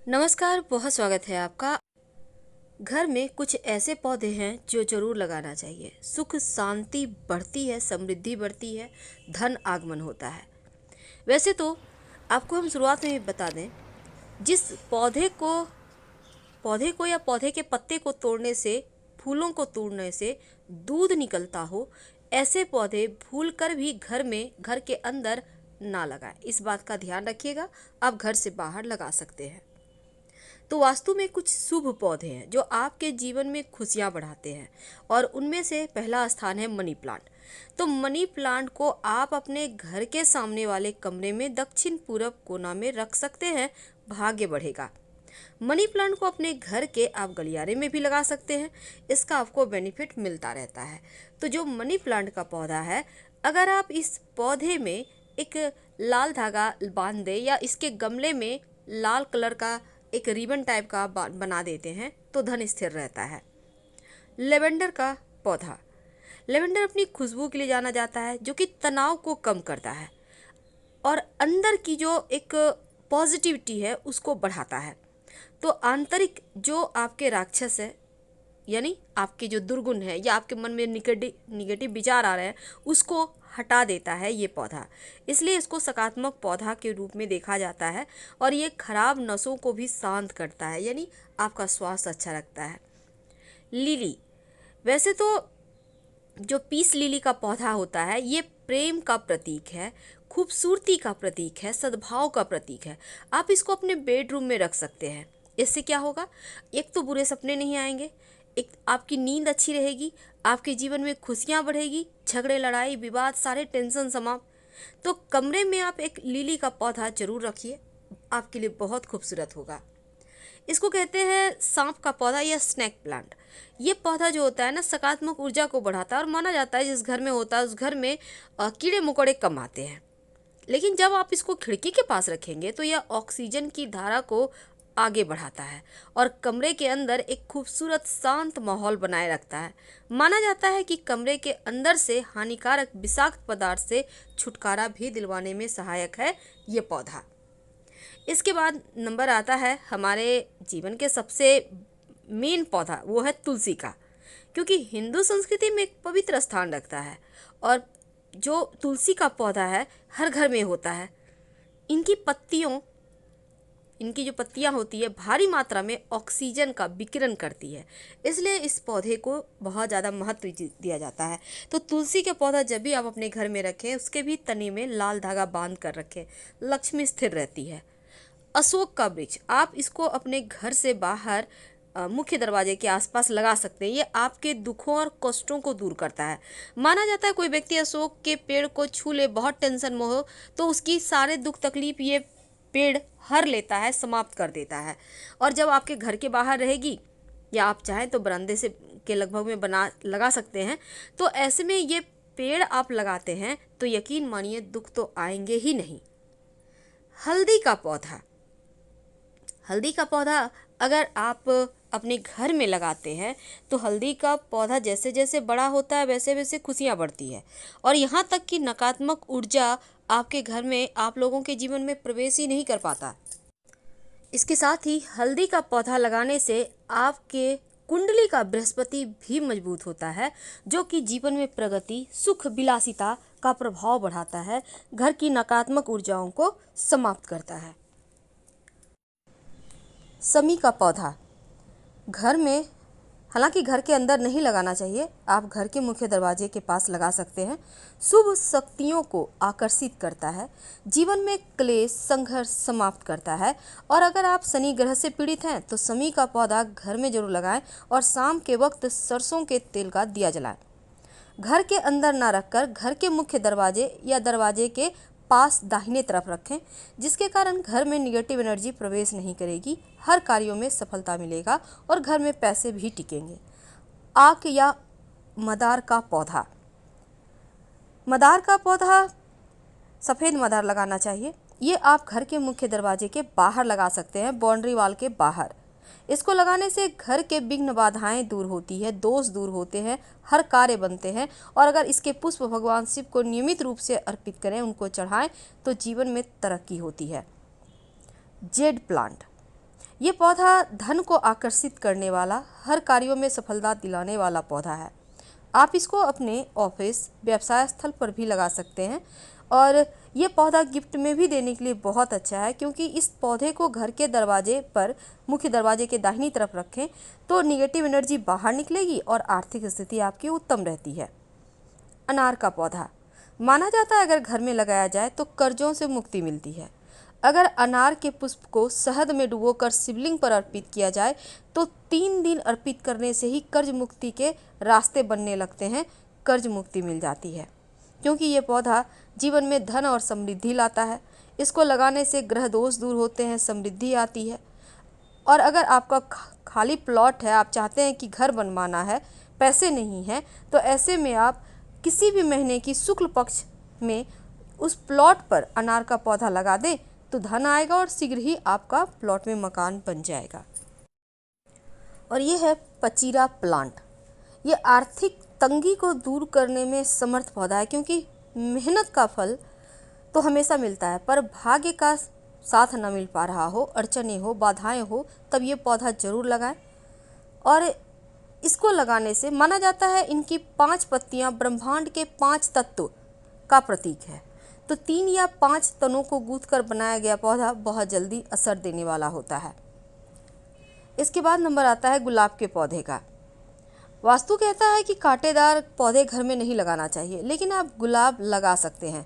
नमस्कार, बहुत स्वागत है आपका। घर में कुछ ऐसे पौधे हैं जो जरूर लगाना चाहिए। सुख शांति बढ़ती है, समृद्धि बढ़ती है, धन आगमन होता है। वैसे तो आपको हम शुरुआत में ही बता दें, जिस पौधे को या पौधे के पत्ते को तोड़ने से, फूलों को तोड़ने से दूध निकलता हो, ऐसे पौधे भूलकर भी घर के अंदर ना लगाएं। इस बात का ध्यान रखिएगा। आप घर से बाहर लगा सकते हैं। तो वास्तु में कुछ शुभ पौधे हैं जो आपके जीवन में खुशियां बढ़ाते हैं, और उनमें से पहला स्थान है मनी प्लांट। तो मनी प्लांट को आप अपने घर के सामने वाले कमरे में दक्षिण पूरब कोना में रख सकते हैं। भाग्य बढ़ेगा। मनी प्लांट को अपने घर के आप गलियारे में भी लगा सकते हैं। इसका आपको बेनिफिट मिलता रहता है। तो जो मनी प्लांट का पौधा है, अगर आप इस पौधे में एक लाल धागा बांध दें या इसके गमले में लाल कलर का एक रिबन टाइप का बना देते हैं तो धन स्थिर रहता है। लेवेंडर का पौधा। लेवेंडर अपनी खुशबू के लिए जाना जाता है, जो कि तनाव को कम करता है और अंदर की जो एक पॉजिटिविटी है उसको बढ़ाता है। तो आंतरिक जो आपके राक्षस है, यानी आपके जो दुर्गुण है या आपके मन में निगेटिव विचार आ रहे हैं, उसको हटा देता है ये पौधा। इसलिए इसको सकारात्मक पौधा के रूप में देखा जाता है, और ये खराब नसों को भी शांत करता है, यानी आपका स्वास्थ्य अच्छा रखता है। लिली। वैसे तो जो पीस लिली का पौधा होता है, ये प्रेम का प्रतीक है, खूबसूरती का प्रतीक है, सद्भाव का प्रतीक है। आप इसको अपने बेडरूम में रख सकते हैं। इससे क्या होगा? एक तो बुरे सपने नहीं आएंगे, एक आपकी नींद अच्छी रहेगी, आपके जीवन में खुशियां बढ़ेगी, झगड़े लड़ाई विवाद सारे टेंशन समाप्त। तो कमरे में आप एक लिली का पौधा जरूर रखिए, आपके लिए बहुत खूबसूरत होगा। इसको कहते हैं सांप का पौधा या स्नेक प्लांट। ये पौधा जो होता है ना, सकारात्मक ऊर्जा को बढ़ाता है, और माना जाता है जिस घर में होता है उस घर में कीड़े मकोड़े कम आते हैं। लेकिन जब आप इसको खिड़की के पास रखेंगे तो यह ऑक्सीजन की धारा को आगे बढ़ाता है और कमरे के अंदर एक खूबसूरत शांत माहौल बनाए रखता है। माना जाता है कि कमरे के अंदर से हानिकारक विषाक्त पदार्थ से छुटकारा भी दिलवाने में सहायक है ये पौधा। इसके बाद नंबर आता है हमारे जीवन के सबसे मेन पौधा, वो है तुलसी का, क्योंकि हिंदू संस्कृति में एक पवित्र स्थान रखता है, और जो तुलसी का पौधा है हर घर में होता है। इनकी पत्तियों इनकी जो पत्तियां होती है भारी मात्रा में ऑक्सीजन का विकिरण करती है, इसलिए इस पौधे को बहुत ज़्यादा महत्व दिया जाता है। तो तुलसी का पौधा जब भी आप अपने घर में रखें, उसके भी तने में लाल धागा बांध कर रखें, लक्ष्मी स्थिर रहती है। अशोक का वृक्ष, आप इसको अपने घर से बाहर मुख्य दरवाजे के आसपास लगा सकते हैं। ये आपके दुखों और कष्टों को दूर करता है। माना जाता है कोई व्यक्ति अशोक के पेड़ को छू ले, बहुत टेंशन में हो, तो उसकी सारे दुख तकलीफ ये पेड़ हर लेता है, समाप्त कर देता है। और जब आपके घर के बाहर रहेगी, या आप चाहें तो बरामदे से के लगभग में बना लगा सकते हैं, तो ऐसे में ये पेड़ आप लगाते हैं तो यकीन मानिए दुख तो आएंगे ही नहीं। हल्दी का पौधा। हल्दी का पौधा अगर आप अपने घर में लगाते हैं तो हल्दी का पौधा जैसे जैसे बड़ा होता है वैसे वैसे खुशियाँ बढ़ती है, और यहाँ तक कि नकारात्मक ऊर्जा आपके घर में, आप लोगों के जीवन में प्रवेश ही नहीं कर पाता। इसके साथ ही हल्दी का पौधा लगाने से आपके कुंडली का बृहस्पति भी मजबूत होता है, जो कि जीवन में प्रगति, सुख, विलासिता का प्रभाव बढ़ाता है, घर की नकारात्मक ऊर्जाओं को समाप्त करता है। समी का पौधा घर में, हालांकि घर के अंदर नहीं लगाना चाहिए, आप घर के मुख्य दरवाजे के पास लगा सकते हैं। शुभ शक्तियों को आकर्षित करता है, जीवन में क्लेश संघर्ष समाप्त करता है। और अगर आप शनि ग्रह से पीड़ित हैं तो समी का पौधा घर में जरूर लगाएं, और शाम के वक्त सरसों के तेल का दिया जलाएं। घर के अंदर ना रखकर घर के मुख्य दरवाजे या दरवाजे के पास दाहिने तरफ रखें, जिसके कारण घर में निगेटिव एनर्जी प्रवेश नहीं करेगी, हर कार्यों में सफलता मिलेगा और घर में पैसे भी टिकेंगे। आक या मदार का पौधा। मदार का पौधा, सफ़ेद मदार लगाना चाहिए। ये आप घर के मुख्य दरवाजे के बाहर लगा सकते हैं, बाउंड्री वाल के बाहर। इसको लगाने से घर के विघ्न बाधाएं दूर होती है, दोष दूर होते हैं, हर कार्य बनते हैं। और अगर इसके पुष्प भगवान शिव को नियमित रूप से अर्पित करें, उनको चढ़ाएं, तो जीवन में तरक्की होती है। जेड प्लांट, ये पौधा धन को आकर्षित करने वाला, हर कार्यों में सफलता दिलाने वाला पौधा है। आप इसको अपने ऑफिस, व्यवसाय स्थल पर भी लगा सकते हैं और ये पौधा गिफ्ट में भी देने के लिए बहुत अच्छा है, क्योंकि इस पौधे को घर के दरवाजे पर, मुख्य दरवाजे के दाहिनी तरफ रखें तो निगेटिव एनर्जी बाहर निकलेगी और आर्थिक स्थिति आपकी उत्तम रहती है। अनार का पौधा माना जाता है अगर घर में लगाया जाए तो कर्जों से मुक्ति मिलती है। अगर अनार के पुष्प को शहद में डुबोकर शिवलिंग पर अर्पित किया जाए तो 3 दिन अर्पित करने से ही कर्ज मुक्ति के रास्ते बनने लगते हैं, कर्ज मुक्ति मिल जाती है, क्योंकि ये पौधा जीवन में धन और समृद्धि लाता है। इसको लगाने से ग्रह दोष दूर होते हैं, समृद्धि आती है। और अगर आपका खाली प्लॉट है, आप चाहते हैं कि घर बनवाना है, पैसे नहीं हैं, तो ऐसे में आप किसी भी महीने की शुक्ल पक्ष में उस प्लॉट पर अनार का पौधा लगा दें तो धन आएगा और शीघ्र ही आपका प्लॉट में मकान बन जाएगा। और ये है पचीरा प्लांट। ये आर्थिक तंगी को दूर करने में समर्थ पौधा है, क्योंकि मेहनत का फल तो हमेशा मिलता है, पर भाग्य का साथ न मिल पा रहा हो, अड़चने हो, बाधाएं हो, तब ये पौधा जरूर लगाएं। और इसको लगाने से माना जाता है इनकी 5 पत्तियां ब्रह्मांड के 5 तत्व का प्रतीक है। तो 3 या 5 तनों को गूंथ कर बनाया गया पौधा बहुत जल्दी असर देने वाला होता है। इसके बाद नंबर आता है गुलाब के पौधे का। वास्तु कहता है कि कांटेदार पौधे घर में नहीं लगाना चाहिए, लेकिन आप गुलाब लगा सकते हैं।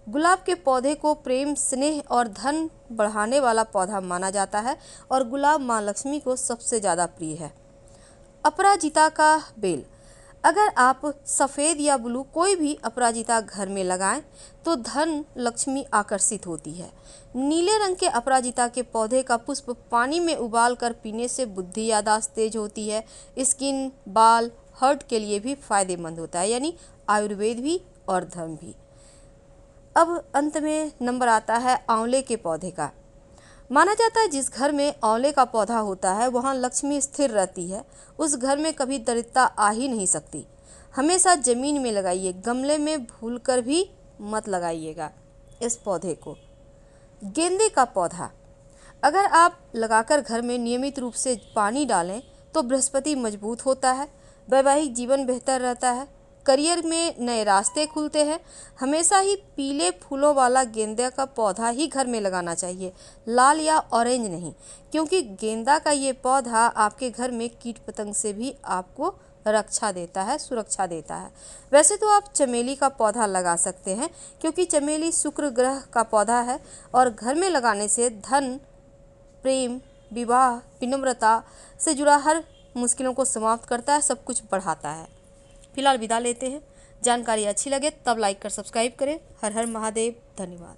गुलाब के पौधे को प्रेम, स्नेह और धन बढ़ाने वाला पौधा माना जाता है और गुलाब माँ लक्ष्मी को सबसे ज़्यादा प्रिय है। अपराजिता का बेल, अगर आप सफ़ेद या ब्लू कोई भी अपराजिता घर में लगाएं तो धन लक्ष्मी आकर्षित होती है। नीले रंग के अपराजिता के पौधे का पुष्प पानी में उबाल कर पीने से बुद्धि याददाश्त तेज होती है। स्किन, बाल, हार्ट के लिए भी फायदेमंद होता है, यानी आयुर्वेद भी और धर्म भी। अब अंत में नंबर आता है आंवले के पौधे का। माना जाता है जिस घर में आंवले का पौधा होता है वहाँ लक्ष्मी स्थिर रहती है, उस घर में कभी दरिद्रता आ ही नहीं सकती। हमेशा ज़मीन में लगाइए, गमले में भूलकर भी मत लगाइएगा इस पौधे को। गेंदे का पौधा, अगर आप लगाकर घर में नियमित रूप से पानी डालें तो बृहस्पति मजबूत होता है, वैवाहिक जीवन बेहतर रहता है, करियर में नए रास्ते खुलते हैं। हमेशा ही पीले फूलों वाला गेंदा का पौधा ही घर में लगाना चाहिए, लाल या ऑरेंज नहीं, क्योंकि गेंदा का ये पौधा आपके घर में कीट पतंग से भी आपको रक्षा देता है, सुरक्षा देता है। वैसे तो आप चमेली का पौधा लगा सकते हैं, क्योंकि चमेली शुक्र ग्रह का पौधा है और घर में लगाने से धन, प्रेम, विवाह, विनम्रता से जुड़ा हर मुश्किलों को समाप्त करता है, सब कुछ बढ़ाता है। फिलहाल विदा लेते हैं। जानकारी अच्छी लगे तब लाइक कर सब्सक्राइब करें। हर हर महादेव। धन्यवाद।